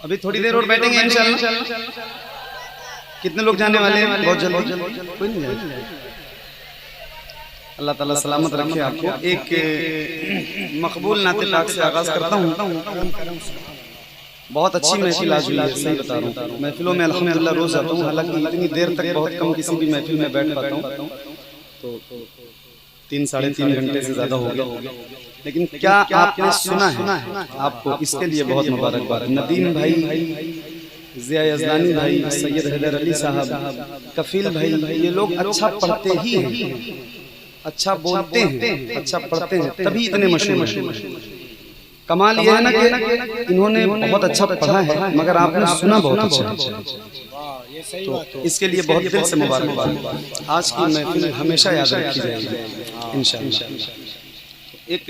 अभी थोड़ी देर और बैठेंगे इंशाल्लाह। कितने लोग जाने वाले हैं? बहुत जल्दी कोई नहीं जाएगा। अल्लाह ताला सलामत रखे आपको। एक मकबूल नाते पाक से आगाज करता हूँ। बहुत अच्छी महफिल आज हुई है, सही बता रहा हूँ। महफिलों में अल्हम्दुलिल्लाह रोज आता हूँ, हालांकि इतनी देर तक बहुत कम किसी भी महफिल में बैठ पाता हूँ, तो 3 साढ़े 3 घंटे से ज्यादा हो गया। लेकिन क्या आपने सुना है? आपको इसके लिए बहुत मुबारकबाद। नदीम भाई, ज़िया यज़दानी भाई, सैयद हैदर अली साहब, कफील भाई, ये लोग अच्छा पढ़ते ही हैं, अच्छा बोलते हैं, अच्छा पढ़ते हैं, तभी इतने मशहूर हैं। कमाल ये है ना कि इन्होंने बहुत अच्छा पढ़ा है, मगर आपने सुना बहुत अच्छा। तो इसके लिए बहुत दिल से मुबारकबाद। आज की महफिल हमेशा याद रखी जाएगी इंशाअल्लाह। एक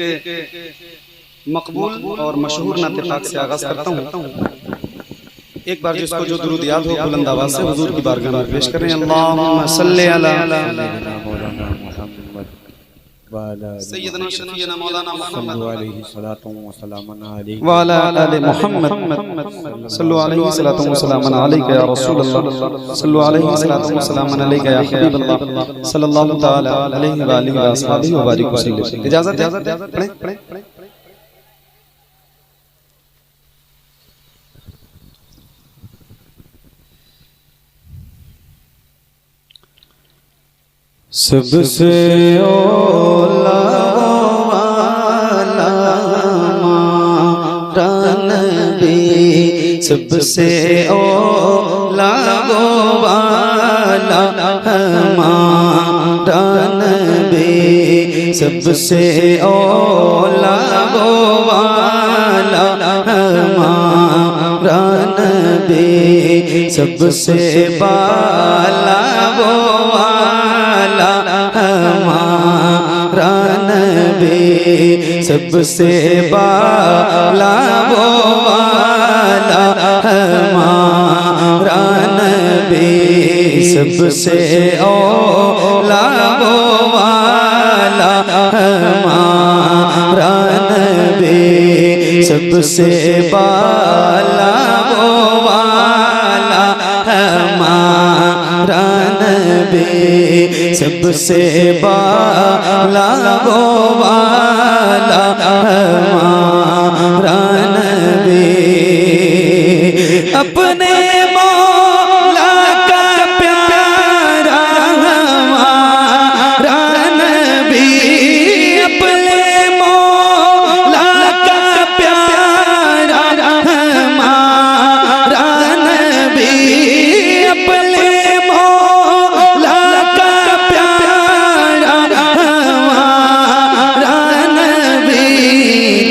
मकबूल और मशहूर नाते पाक से आगाज करता हूँ। एक बार जिसको जो दुरूद याद हो बुलंद आवाज से हुजूर की बारगाह में पेश करें। अल्लाहुम्मा सल्ली अला मौलाना मुहम्मद व अला सय्यदना शफीना मौलाना मुहम्मद अलैहि सलातु व सलामुन अलैहि व अला आलि मुहम्मद सल्लल्लाहु अलैहि सलातु व सलामुन अलैका या रसूल अल्लाह सल्लल्लाहु अलैहि सलातु व सलामुन अलैका या हबीब अल्लाह सल्लल्लाहु तआला अलैहि व आलिहि व अस्हाबिहि व बारिक वसल्लम। इजाजत है पढ़ें। सबसे औला वाला हमारा नबी, सबसे औला वाला हमारा नबी, सबसे औला वाला हमारा नबी, सबसे बाला हमारा नबी, सबसे बाला वो वाला हमारा नबी, सबसे औला वो वाला हमारा नबी, सबसे बाला वो वाला हमारा नबी, सबसे बाला वो वाला हमारा नबी। अपने मौला का प्यारा हमारा नबी, अपने मौला का प्यारा हमारा नबी, अपने मौला का प्यारा हमारा नबी,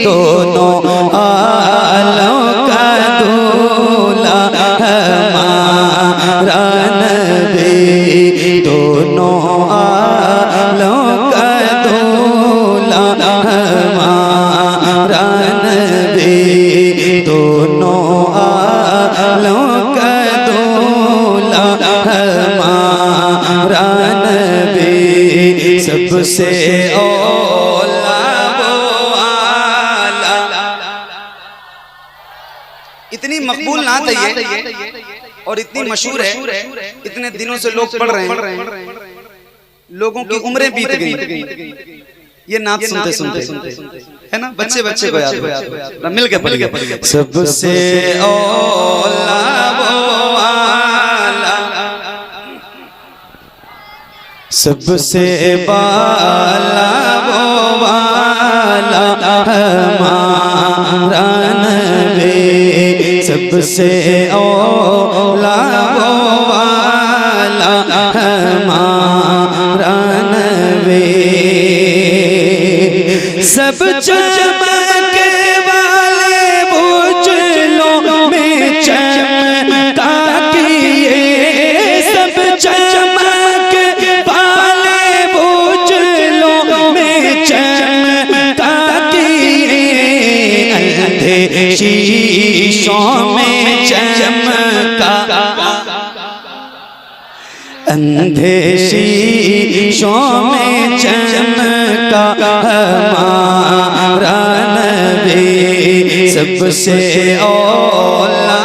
दोनों आलों का दूल्हा हमारा नबी, दोनों आलों का दूल्हा हमारा नबी, दोनों आलों का दूल्हा हमारा नबी, सबसे औला वाला। इतनी मकबूल नात है ये और इतनी मशहूर है, इतने दिनों से लोग पढ़ रहे हैं, लोगों की उम्रें बीत गई ये नात सुनते सुनते, है ना? बच्चे बच्चे को याद है, मिल के पढ़ गया। सबसे औला वाला, सबसे बाला वो वाला हमारा नबी, सबसे औला वो वाला हमारा नबी, सब चमके वाले बुझलों में चमका किए, सब चमके वाले बुझलों में चमका किए, अंधे शीशों में चमका, अंधे शीशों में चमका हमारा नबी, सबसे औला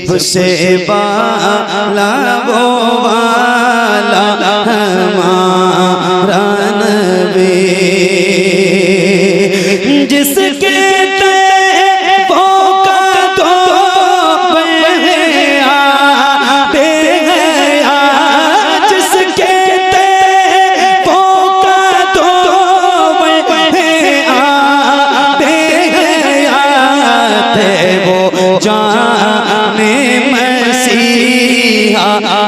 सबसे बाला वो वाला हमारा नबी, जिसके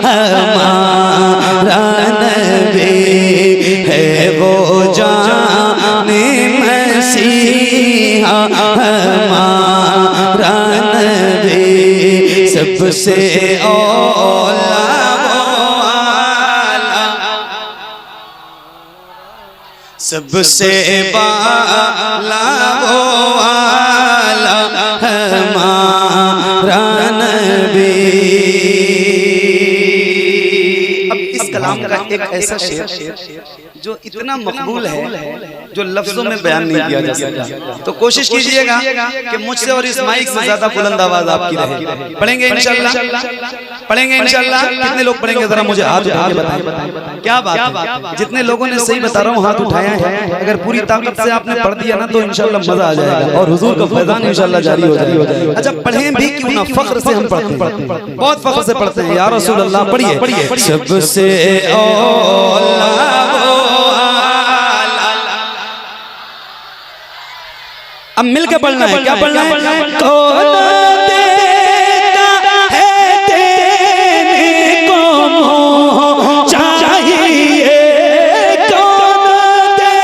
हमारा नबी है वो जाने मसीहा, हमारा नबी सबसे औला वाला, सबसे बाला वाला हमारा नबी। कलाम का एक ऐसा शेर जो इतना मकबूल है जो लफ्जों में बयान नहीं किया जा सकता, तो कोशिश कीजिएगा कि मुझसे और इस माइक से ज्यादा बुलंद आवाज आपकी रहे। पढ़ेंगे इंशाल्लाह, पढ़ेंगे इंशाल्लाह। कितने लोग पढ़ेंगे जरा मुझे हाथ उठा के बताएं। क्या बात है, जितने लोगों ने सही बता रहा हूँ हाथ उठाया है, अगर पूरी ताकत से आपने पढ़ दिया ना तो इंशाल्लाह मजा आ जाएगा और हुजूर का फैजान इंशाल्लाह जारी हो जाएगा। अच्छा पढ़ें भी क्यों ना, फख्र से हम पढ़ते हैं, बहुत फख्र से पढ़ते हैं। या रसूल अल्लाह पढ़िए, सबसे औला अब मिलकर पढ़ना है। क्या पढ़ना है? कौन देता है देने को मोह चाहिए, कौन दे।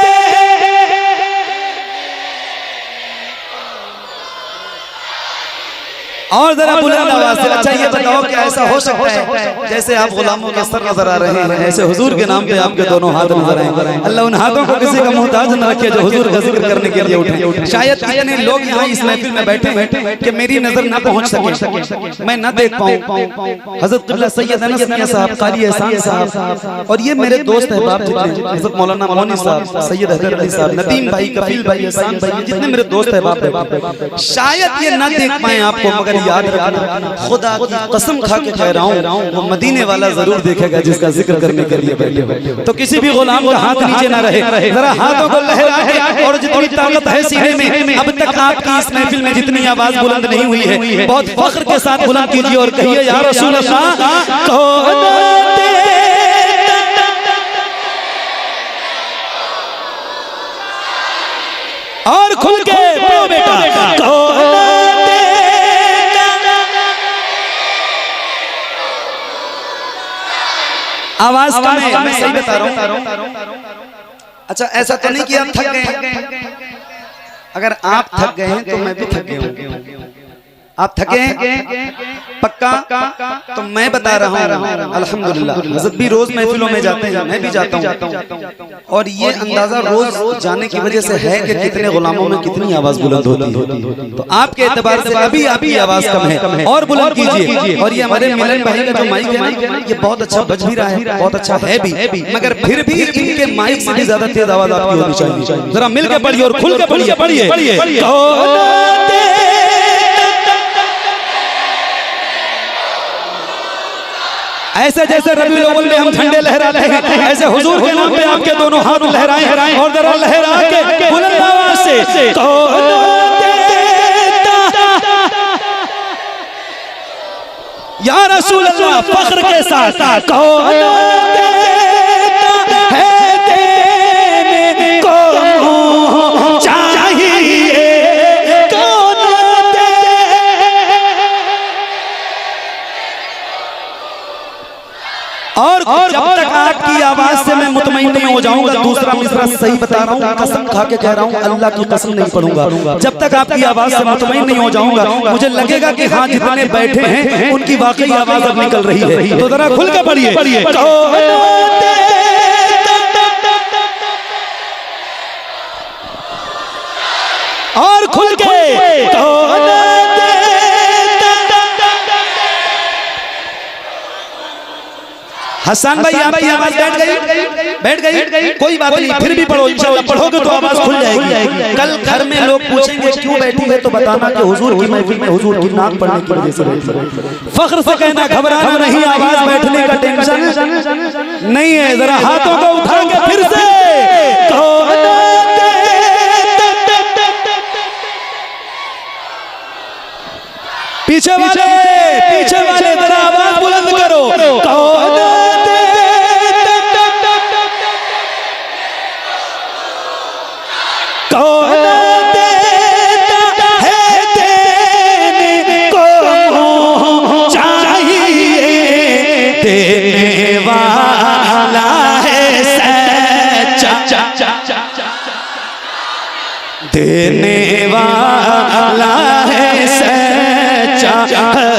और जरा बुलंद आवाज से। अच्छा ये बताओ कि ऐसा हो सकता है जैसे आप गुलामों के सर नजर आ रहे हैं, ऐसे हुजूर के नाम पे आपके दोनों हाथ नजर आए। अल्लाह उन हाथों को किसी का मोहताज न रखे जो हुजूर का जिक्र करने के लिए उठे। शायद इतने लोग यहाँ इस महफिल में बैठे हैं कि मेरी नजर न पहुंच सके, मैं न देख पाऊं। हजरत क़िबला सैयद अनस मियां साहब, कारी एहसान साहब, और ये मेरे दोस्त हैं बाप जितने, हजरत मौलाना मौनी साहब, सैयद हैदर अली साहब, नदीम भाई, कफील भाई, एहसान भाई, जितने मेरे दोस्त हैं बाप, शायद ये न देख पाए आपको, मगर याद रखना, खुदा की कसम खा के कह रहा हूँ वो मदीने वाला जरूर देखेगा जिसका जिक्र करने के लिए बैठे। तो किसी भी गुलाम का हाथ नीचे ना रहे, जरा हाथों को लहरा के, और जितनी ताकत है सीने में, अब तक आपकी इस महफिल में जितनी आवाज बुलंद नहीं हुई है, बहुत फख्र के साथ बुलंद कीजिए और कहिए या रसूल अल्लाह कौन देता, और खुल के बेटा आवाज कम है, मैं सही बता रहा हूँ। अच्छा ऐसा तो नहीं कि आप थक गए, अगर आप थक गए हैं तो मैं भी थक गया हूँ। आप थके हैं पक्का, तो मैं बता रहा हूँ अल्हम्दुलिल्लाह। हज़रत भी रोज महफिलों में जाते हैं, मैं भी जाता हूँ, और ये अंदाजा रोज जाने की वजह से है कि कितने गुलामों में कितनी आवाज बुलंद होती है। तो आपके एतबार से अभी आपकी आवाज कम है, और बुलंद कीजिए। और ये हमारे मिलन भाई का जो माइक है ना, ये बहुत अच्छा बज भी रहा है, बहुत अच्छा है भी, मगर फिर भी इनके माइक से भी ज्यादा तेज आवाज आपकी होनी चाहिए। जरा मिलकर पढ़िए और खुल के पढ़िए। ऐसे जैसे रबीउल अव्वल में हम झंडे लहराते हैं, ऐसे हुजूर के नाम पे आपके दोनों हाथ लहराएं और जरा लहरा के बुलंद आवाज से कौन देता या रसूल अल्लाह, फख्र के साथ कौन देता है देने को चाहिए, कौन दे। और जब तक आपकी आवाज से मैं मुतमईन नहीं हो जाऊंगा, दूसरा मिसरा सही बता रहा हूँ, कसम खा के कह रहा हूँ, अल्लाह की कसम नहीं पढ़ूंगा। जब तक आपकी आवाज से मुतमईन नहीं हो जाऊंगा, मुझे लगेगा कि हाँ जितने बैठे हैं उनकी वाकई आवाज अब निकल रही है। तो जरा खुल के पढ़िए। और खुल के हसन भाई आपकी आवाज बैठ गई। बैठ गई, कोई बात नहीं, फिर भी पढ़ो इंशाल्लाह, पढ़ोगे तो आवाज खुल जाएगी। कल घर में लोग पूछेंगे क्यों बैठी है, तो बताना कि हुजूर की महफिल में हुजूर की नात पढ़ने की वजह से बैठी। फख्र से कहना, घबराना नहीं, आवाज बैठने का टेंशन नहीं है। जरा हाथों को उठा के फिर से पीछे वाले जरा आवाज बुलंद करो, कौन देता है देने को चाहिए, देने वाला है सच्चा, देने वाला है सच्चा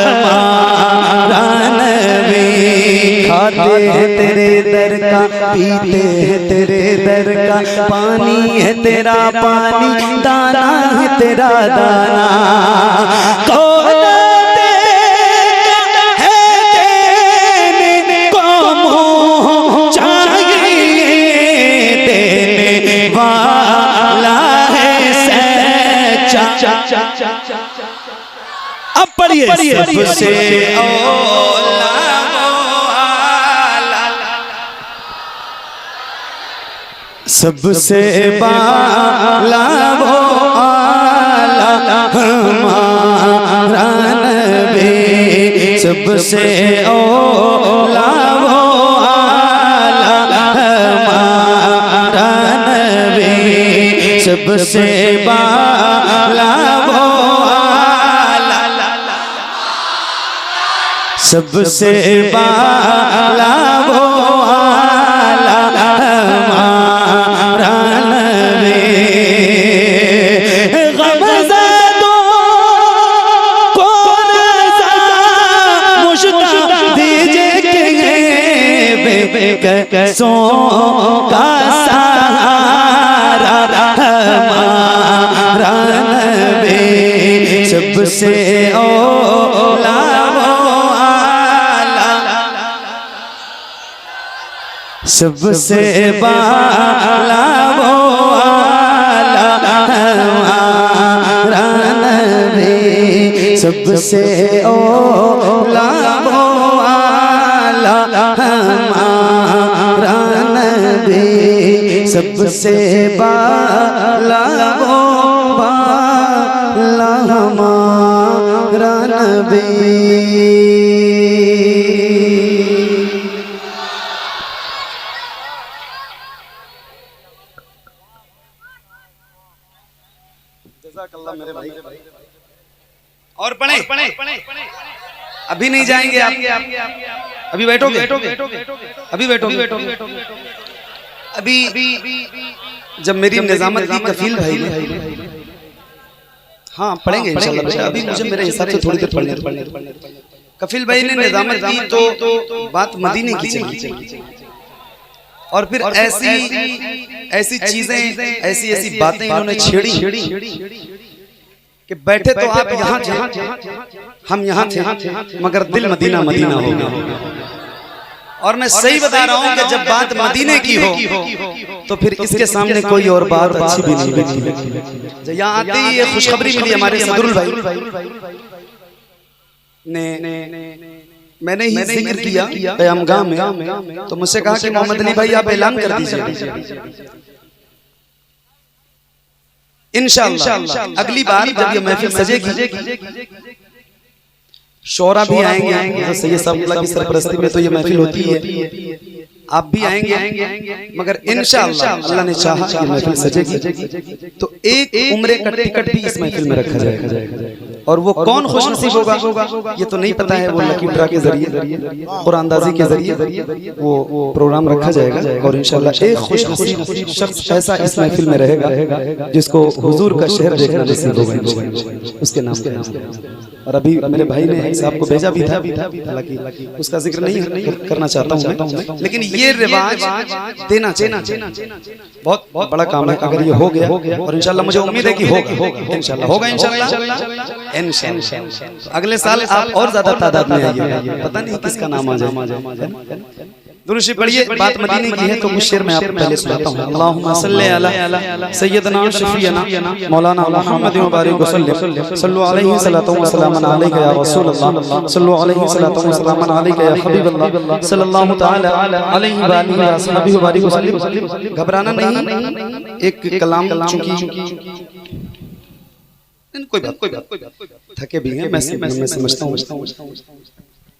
हमारा नबी। खाते हैं तेरे दर का, पीते हैं तेरे दर का, पानी है तेरा पानी, दाना है तेरा दाना। कौन देता है देने को मुँह चाहिए, देने वाला है सच्चा। अब पढ़िए, सबसे औला सबसे बाला वो आला हमारा नबी, सबसे औला वो आला हमारा नबी, सबसे बाला वो सबसे बाला वो आला हमारा नबी। गमज़दों को रज़ा मुश्ताक़ दीजिए, बेकसों का सहारा हमारा नबी, सबसे औला सबसे बाला वो आला हमारा नबी, सबसे औला वो आला हमारा नबी, सबसे बाला वो आला हमारा नबी। मेरे भाई और पढ़े अभी नहीं जाएंगे आप, अभी बैठोगे, अभी बैठोगे। अभी जब मेरी निजामत की कफील भाई ने, हाँ पढ़ेंगे इंशाल्लाह, अभी मुझे मेरे हिसाब से थोड़ी देर पढ़ने कफील भाई ने निजामत की तो बात मदीने की चली, और फिर ऐसी चीजें, ऐसी बातें इन्होंने छेड़ी कि बैठे तो आप यहाँ थे, हम यहाँ थे, मगर दिल मदीना मदीना हो गया। और मैं सही बता रहा हूँ कि जब बात मदीने की हो तो फिर इसके सामने कोई और बात अच्छी भी नहीं लगती। यहाँ आते ही ये खुशखबरी मिली हमारे सदरुल भाई ने, मैंने ही जिक्र किया क़यामगाह में, तो मुझसे कहा कि मोहम्मद अली भाई आप ऐलान कर दीजिए, इंशाअल्लाह अगली बार जब ये महफिल सजेगी शोरा भी आएंगे, तो सैयद साहब की सरपरस्ती में तो ये महफिल होती है, आप भी आएंगे, मगर इंशाअल्लाह अल्लाह ने चाहा कि महफिल सजेगी तो एक उम्रे का टिकट भी इस महफिल में रखा जाएगा। और वो कौन खुशनसीब होगा ये तो नहीं पता है, वो लकी ड्रा के जरिए, कुरानदाजी के जरिए वो प्रोग्राम रखा जाएगा, और इंशाअल्लाह एक खुशनसीब शख्स ऐसा इस महफिल में रहेगा जिसको हुजूर का शहर देखना नसीब होगा, उसके नाम पे। और अभी मेरे भाई ने आपको भेजा भी था, हालांकि उसका जिक्र नहीं करना चाहता हूँ मैं, लेकिन ये रिवाज देना चाहिए, बहुत बड़ा काम है अगर ये हो गया, और इंशाल्लाह मुझे उम्मीद है कि होगा, इंशाल्लाह अगले साल आप और ज्यादा तादाद में आइए, पता नहीं किसका नाम आ जाए, दुरूद पढ़िए। बात मदीने की है तो कुछ शेर मैं आपको पहले सुनाता हूँ। अल्लाहुम्मा सल्ली अला सय्यदना शफीअना मौलाना मुहम्मद व बारिक वसल्लम सल्लु अलैहि सल्लतु व सलामन अलैका या रसूल अल्लाह सल्लु अलैहि सल्लतु व सलामन अलैका या हबीब अल्लाह सल्लल्लाहु तआला अलैहि व आलिहि व अस्हाबिहि व बारिक वसल्लम। घबराना नहीं, एक कलाम चूंकि कोई बात थके भी हैं, मैं समझता हूँ।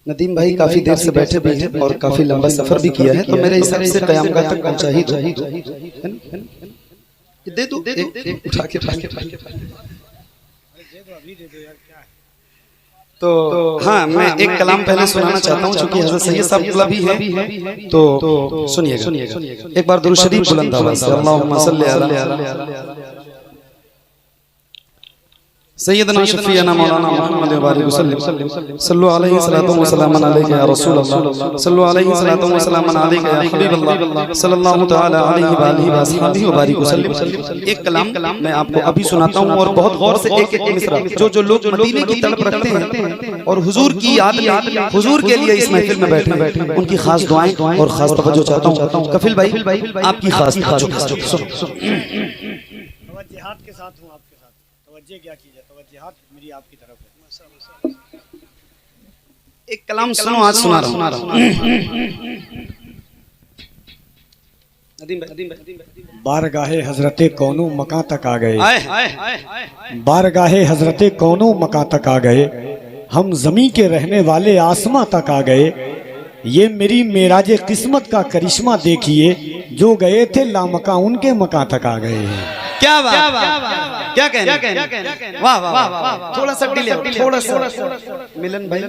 नदीम भाई काफी देर से बैठे भी हैं और काफी लंबा सफर भी किया है, तो मेरे हिसाब से क़यामगाह तक पहुंचा ही दे दो उठा के तो हाँ, मैं एक कलाम पहले सुनाना चाहता हूँ क्योंकि हज़रत सैयद साहब भी है, तो सुनिएगा एक बार दुरूद शरीफ बुलंद आवाज़ से। अल्लाहुम्मा सल्ली अला सय्यदना शफीअना मौलाना मुहम्मद व बारिक वसल्लम सल्लु अलैहि सल्लतु व सलामन अलैका या रसूल अल्लाह सल्लु अलैहि सल्लतु व सलामन अलैका या हबीब अल्लाह सल्लल्लाहु तआला अलैहि व आलिहि व अस्हाबिहि व बारिक वसल्लम। एक कलाम मैं आपको अभी सुनाता हूँ और बहुत गौर से एक एक मिसरा, जो लोग मदीने की तड़प रखते हैं और हुजूर की याद में हुजूर के लिए इस महफिल में बैठे, उनकी खास दुआएं और खास तवज्जो चाहता हूँ। कफिल भाई आपकी खास जिहाद के साथ हूँ, आपके साथ तवज्जो क्या कीजिए, तवज्जुहात मेरी आपकी तरफ है। एक कलाम सुनो, आज सुना रहा हूँ। बारगाहे हजरते कौनो मकां तक आ गए, बारगाहे हजरते कौनो मकां तक आ गए, हम जमी के रहने वाले आसमां तक आ गए। ये मेरी मेराज किस्मत का करिश्मा देखिए, जो गए थे लामका उनके मकां तक आ गए हैं। क्या बात, क्या कहना, वाह वाह वाह। थोड़ा सा डिले, थोड़ा सा मिलन भाई,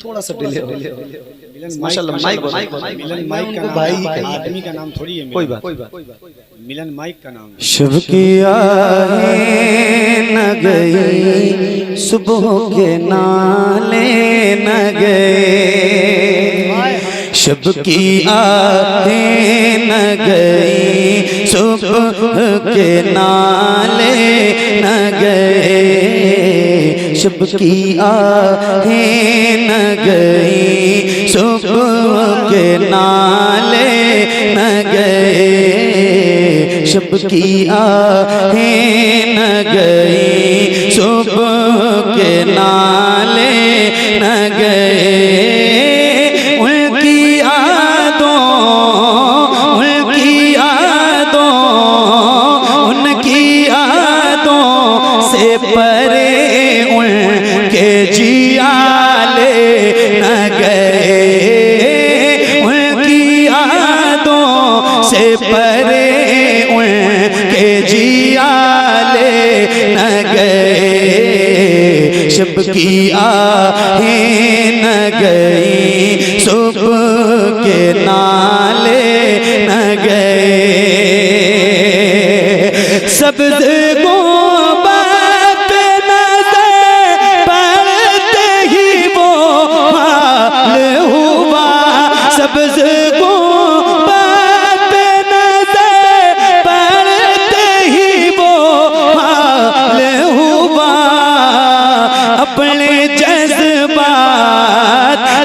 थोड़ा सा डिले माशाल्लाह। मिलन माइक का भाई, आदमी का नाम थोड़ी है। कोई बात, मिलन माइक का नाम है। शब की आहें न गई, सुबह के नाले न गए, शब की आहें न गई, सुबह के नाले न गए, शब की आहें न गई, सुबह के नाले न गए, शब की आहें न गई, सुबह के नाले न गए। परे उनके जियाले न गए, उनकी यादों से परे उनके जियाले न गए, शब की आहें न गई, सुबह के नाले न गए। सब्ज़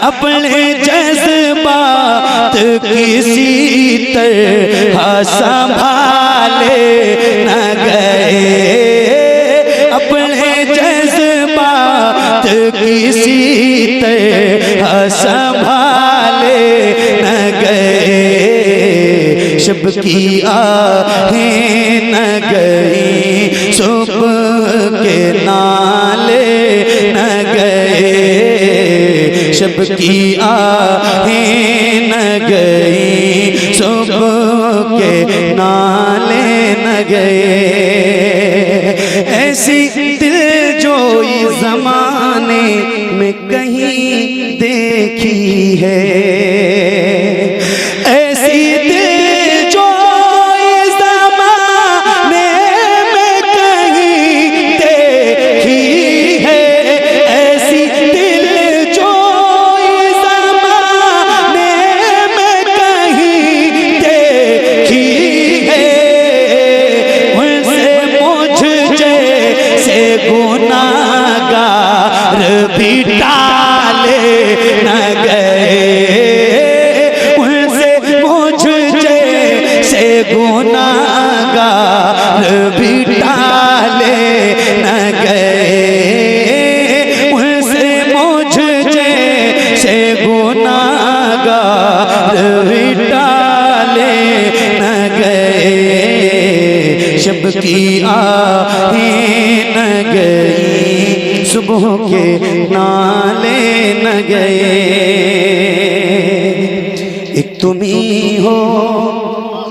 अपने जज्बात किसी तरह संभाले न गए, अपने जज्बात किसी तरह संभाले न गए, शब की आहें न गई, सुबह के नाले न गए, शब की आहें न गई, सुबह के नाले न गए। ऐसी दिलजोई ज़माने में कहीं देखी है, ऐसी दिलजोई ज़माने में कहीं देखी है, ऐसी भी टाले न गए, उनसे भी टाले न गए, उनसे मुझ जैसे गुनाहगार भी टाले न गए, शब की आहें न गई, सुबह के नाले न गए। एक तुम ही हो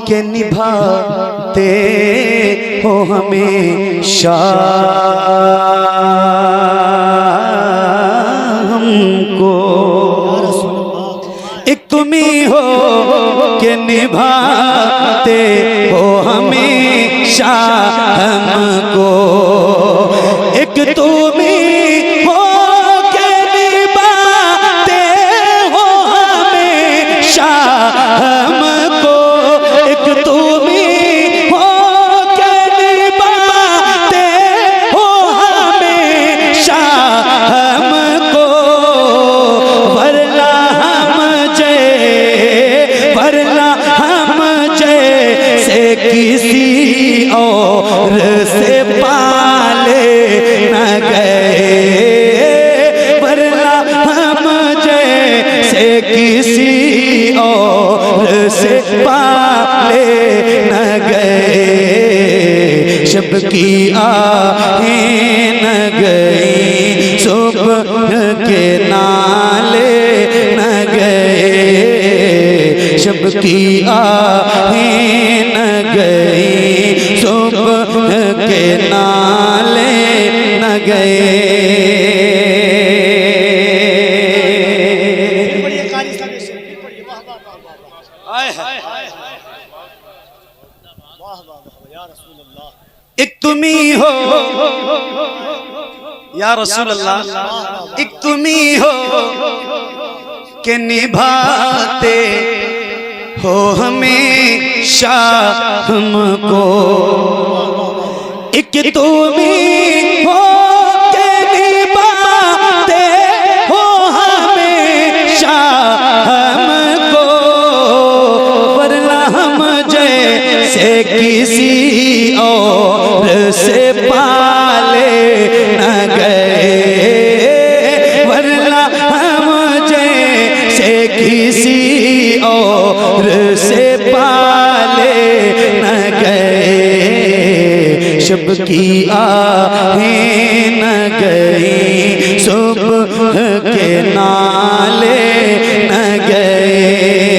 के निभाते हो हमेशा हमको, एक तुम ही हो के निभाते हो हमेशा हमको, एक तुम ही हो के निभाते हो हमेशा हमको, एक तुम ही हो के निभाते हो हमेशा हमको, वरना हम जैसे किसी और से पाले न गए, वरना हम जैसे किसी और से पाले न गए, शब की आहें न गई, सुबह के नाले न गए, शब की आहें न गई, सुबह के नाले न गए। एक तुम ही हो या रसूल अल्लाह, एक तुम ही हो के निभाते हो हमेशा हमको, एक तुम ही हो के निभाते हो हमेशा हमको, वरना हम जैसे किसी और से पाले न गए, वरना हम जैसे किसी और से पाले न गए, शब की आहें न गई, सुबह के नाले न गए।